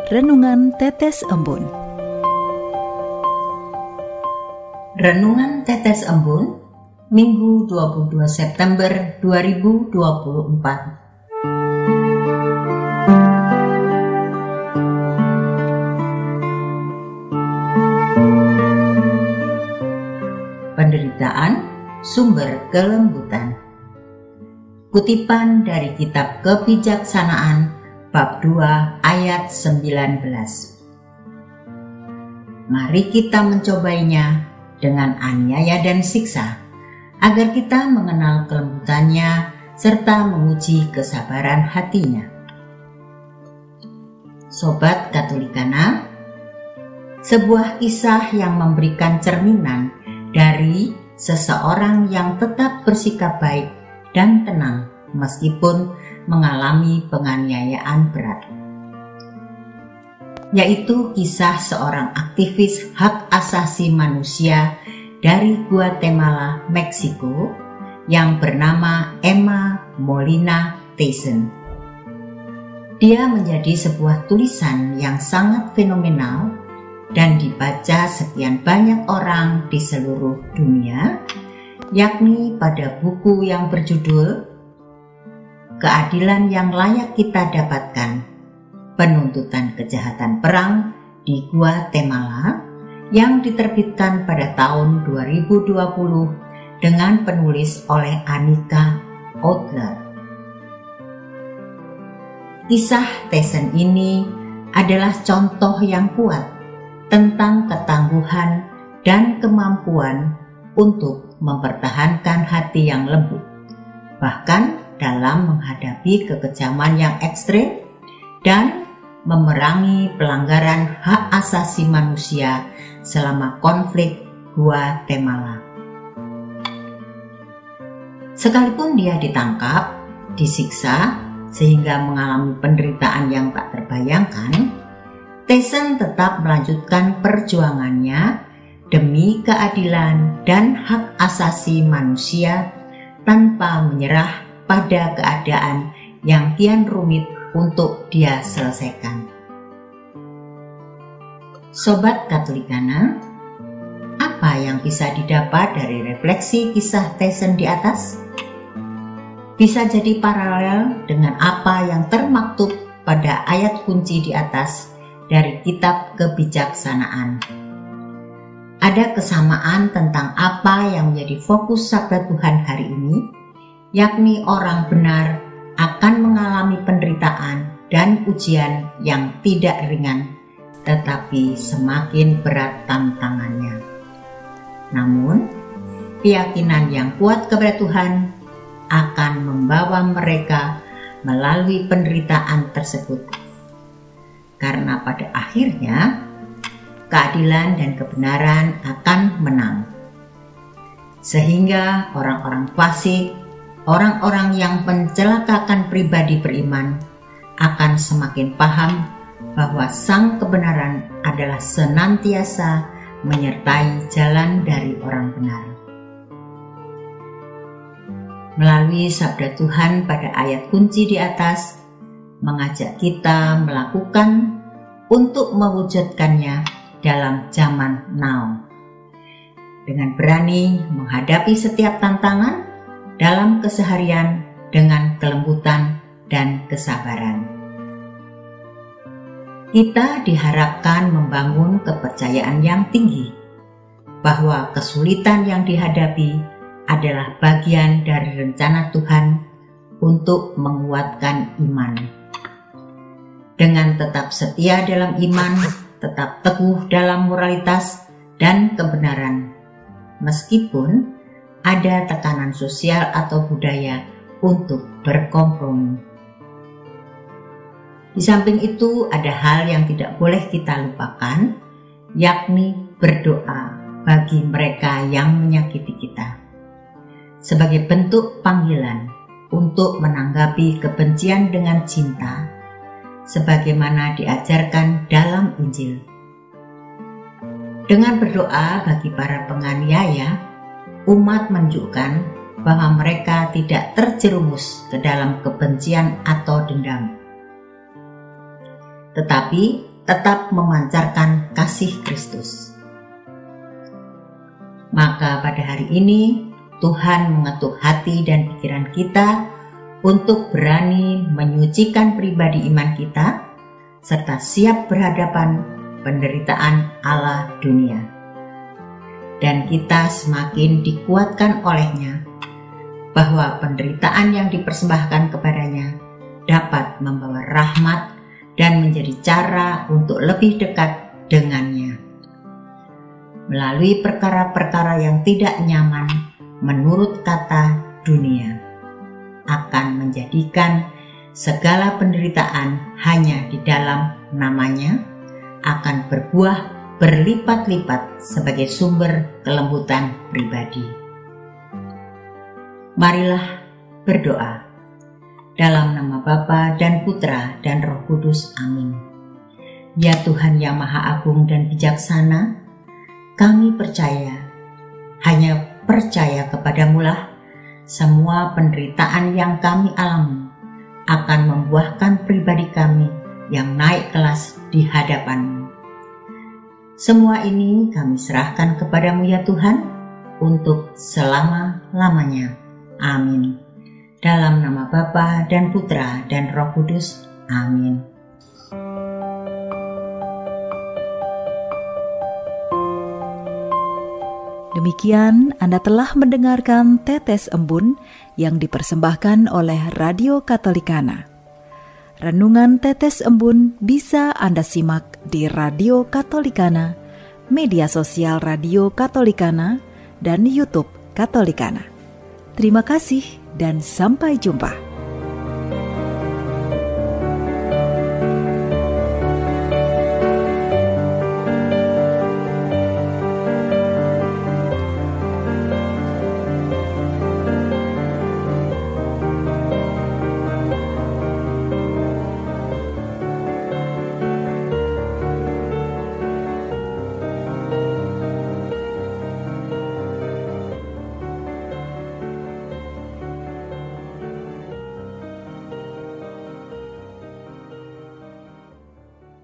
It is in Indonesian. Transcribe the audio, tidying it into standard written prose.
Renungan Tetes Embun. Renungan Tetes Embun, Minggu 22 September 2024. Penderitaan, sumber kelembutan. Kutipan dari Kitab Kebijaksanaan bab 2 ayat 19. Mari kita mencobainya dengan aniaya dan siksa, agar kita mengenal kelembutannya serta menguji kesabaran hatinya. Sobat Katolikana, sebuah kisah yang memberikan cerminan dari seseorang yang tetap bersikap baik dan tenang meskipun mengalami penganiayaan berat, yaitu kisah seorang aktivis hak asasi manusia dari Guatemala, Meksiko, yang bernama Emma Molina Tyson. Dia menjadi sebuah tulisan yang sangat fenomenal dan dibaca sekian banyak orang di seluruh dunia, yakni pada buku yang berjudul Keadilan yang Layak Kita Dapatkan, Penuntutan Kejahatan Perang di Guatemala, yang diterbitkan pada tahun 2020 dengan penulis oleh Annika Outler. Kisah Tyson ini adalah contoh yang kuat tentang ketangguhan dan kemampuan untuk mempertahankan hati yang lembut, bahkan dalam menghadapi kekejaman yang ekstrem dan memerangi pelanggaran hak asasi manusia selama konflik Guatemala. Sekalipun dia ditangkap, disiksa, sehingga mengalami penderitaan yang tak terbayangkan, Tyson tetap melanjutkan perjuangannya demi keadilan dan hak asasi manusia tanpa menyerah pada keadaan yang kian rumit untuk dia selesaikan. Sobat Katolikana, apa yang bisa didapat dari refleksi kisah Tyson di atas? Bisa jadi paralel dengan apa yang termaktub pada ayat kunci di atas dari Kitab Kebijaksanaan. Ada kesamaan tentang apa yang menjadi fokus sabda Tuhan hari ini, yakni orang benar akan mengalami penderitaan dan ujian yang tidak ringan, tetapi semakin berat tantangannya. Namun, keyakinan yang kuat kepada Tuhan akan membawa mereka melalui penderitaan tersebut. Karena pada akhirnya, keadilan dan kebenaran akan menang. Sehingga orang-orang fasik, orang-orang yang mencelakakan pribadi beriman akan semakin paham bahwa sang kebenaran adalah senantiasa menyertai jalan dari orang benar. Melalui sabda Tuhan pada ayat kunci di atas, mengajak kita melakukan untuk mewujudkannya dalam zaman now, dengan berani menghadapi setiap tantangan dalam keseharian dengan kelembutan dan kesabaran. Kita diharapkan membangun kepercayaan yang tinggi bahwa kesulitan yang dihadapi adalah bagian dari rencana Tuhan untuk menguatkan iman. Dengan tetap setia dalam iman, tetap teguh dalam moralitas dan kebenaran, meskipun ada tekanan sosial atau budaya untuk berkompromi. Di samping itu, ada hal yang tidak boleh kita lupakan, yakni berdoa bagi mereka yang menyakiti kita, sebagai bentuk panggilan untuk menanggapi kebencian dengan cinta, sebagaimana diajarkan dalam Injil. Dengan berdoa bagi para penganiaya, umat menunjukkan bahwa mereka tidak terjerumus ke dalam kebencian atau dendam, tetapi tetap memancarkan kasih Kristus. Maka pada hari ini Tuhan mengetuk hati dan pikiran kita untuk berani menyucikan pribadi iman kita serta siap berhadapan penderitaan Allah dunia. Dan kita semakin dikuatkan olehnya bahwa penderitaan yang dipersembahkan kepadanya dapat membawa rahmat dan menjadi cara untuk lebih dekat dengannya. Melalui perkara-perkara yang tidak nyaman menurut kata dunia, akan menjadikan segala penderitaan hanya di dalam namanya akan berbuah berlipat-lipat sebagai sumber kelembutan pribadi. Marilah berdoa. Dalam nama Bapa dan Putra dan Roh Kudus. Amin. Ya Tuhan yang Maha Agung dan Bijaksana, kami percaya, hanya percaya kepadamu-lah semua penderitaan yang kami alami akan membuahkan pribadi kami yang naik kelas di hadapan-Mu. Semua ini kami serahkan kepadamu ya Tuhan, untuk selama-lamanya. Amin. Dalam nama Bapa dan Putra dan Roh Kudus. Amin. Demikian Anda telah mendengarkan Tetes Embun yang dipersembahkan oleh Radio Katolikana. Renungan Tetes Embun bisa Anda simak di Radio Katolikana, media sosial Radio Katolikana, dan YouTube Katolikana. Terima kasih dan sampai jumpa.